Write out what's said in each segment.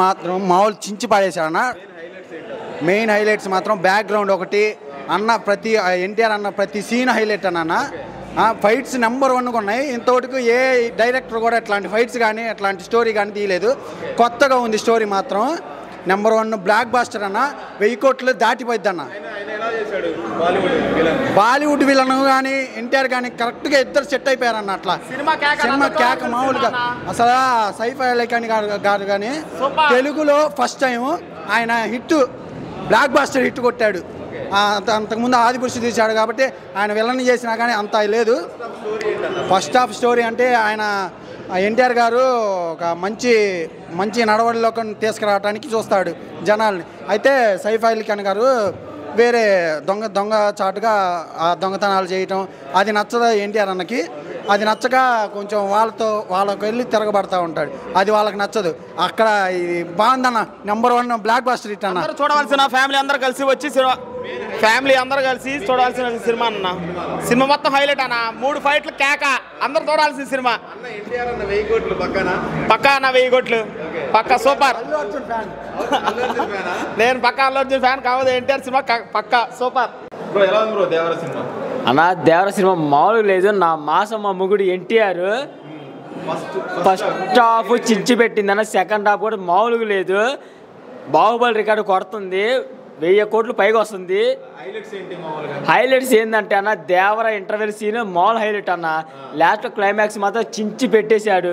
మాత్రం మామూలు చించి పడేశాడన్న. మెయిన్ హైలైట్స్ మాత్రం బ్యాక్గ్రౌండ్ ఒకటి అన్న, ప్రతి ఎన్టీఆర్ అన్న ప్రతి సీన్ హైలైట్ అన్న. ఫైట్స్ నెంబర్ 1గా ఉన్నాయి. ఇంతవరకు ఏ డైరెక్టర్ కూడా ఇట్లాంటి ఫైట్స్ కానీ అట్లాంటి స్టోరీ కానీ తీయలేదు. కొత్తగా ఉంది స్టోరీ మాత్రం. నెంబర్ 1 బ్లాక్ బాస్టర్ అన్న. 1000 కోట్లు దాటిపోద్ది అన్న. బాలీవుడ్ విలన్ కానీ ఎన్టీఆర్ కానీ కరెక్ట్గా ఇద్దరు సెట్ అయిపోయారన్న. అట్లా సినిమా కేక మామూలుగా అసలు సైఫ్ అలీ ఖాన్ గారు కానీ తెలుగులో ఫస్ట్ టైం ఆయన హిట్, బ్లాక్ బాస్టర్ హిట్ కొట్టాడు. అంతకుముందు ఆదిపురుషు తీశాడు కాబట్టి ఆయన విలన్ చేసినా కానీ అంత లేదు. ఫస్ట్ హాఫ్ స్టోరీ అంటే ఆయన ఎన్టీఆర్ గారు ఒక మంచి నడవడిలోకి తీసుకురావడానికి చూస్తాడు జనాల్ని. అయితే సైఫ్ అలీ ఖాన్ గారు వేరే దొంగ చాటుగా ఆ దొంగతనాలు చేయటం అది నచ్చదు ఎన్టీఆర్ అన్నకి. అది నచ్చక కొంచెం వాళ్ళకి వెళ్ళి తిరగబడతా ఉంటాడు. అది వాళ్ళకి నచ్చదు. అక్కడ ఇది బాగుందన్న. నెంబర్ 1 బ్లాక్ బాస్టర్ హిట్ అన్న. చూడవలసిన ఫ్యామిలీ అందరూ కలిసి వచ్చి చూడవలసిన సినిమా అన్న. సినిమా మొత్తం హైలైట్ అన్న. 3 ఫైట్లు కేక, అందరు చూడాల్సిన సినిమా. పక్కా అన్న 1000 కోట్లు పక్కా సూపర్. నేను పక్కా అల్లు అర్జున్ ఫ్యాన్ కావద్దు. ఎన్టీఆర్ సినిమా పక్కా సూపర్. అన్న దేవర సినిమా మామూలు లేదు. నా మాసమ్మ ముగుడు ఎన్టీఆర్ ఫస్ట్ హాఫ్ చించి పెట్టిందన్న. సెకండ్ హాఫ్ కూడా మామూలుగా లేదు. బాహుబలి రికార్డు కొడుతుంది. 1000 కోట్లు పైగా వస్తుంది. హైలైట్స్ ఏంటంటే అన్న దేవర ఇంటర్వెల్ సీన్ మామూలు హైలైట్ అన్న. లాస్ట్ క్లైమాక్స్ మాత్రం చించి పెట్టేశాడు.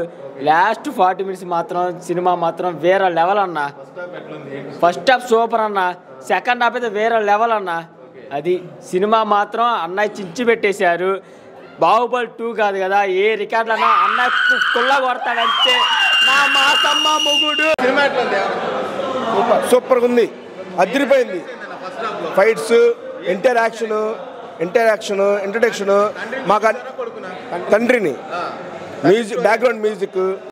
లాస్ట్ 40 మినిట్స్ మాత్రం సినిమా మాత్రం వేరే లెవెల్ అన్న. ఫస్ట్ హాఫ్ సూపర్ అన్న. సెకండ్ హాఫ్ అయితే వేరే లెవెల్ అన్న. అది సినిమా మాత్రం అన్నయ్య చించి పెట్టేశారు. బాహుబలి 2 కాదు కదా, ఏ రికార్డులు అన్నా అన్నయ్య కుల్ల కొడతాడంతే. నా మాసమ్మ ముగుడు సూపర్గా ఉంది. అదిరిపోయింది. ఫైట్స్, ఎన్టీఆర్ యాక్షన్, ఇంట్రడక్షన్, మాకు తండ్రిని మ్యూజిక్, బ్యాక్గ్రౌండ్ మ్యూజిక్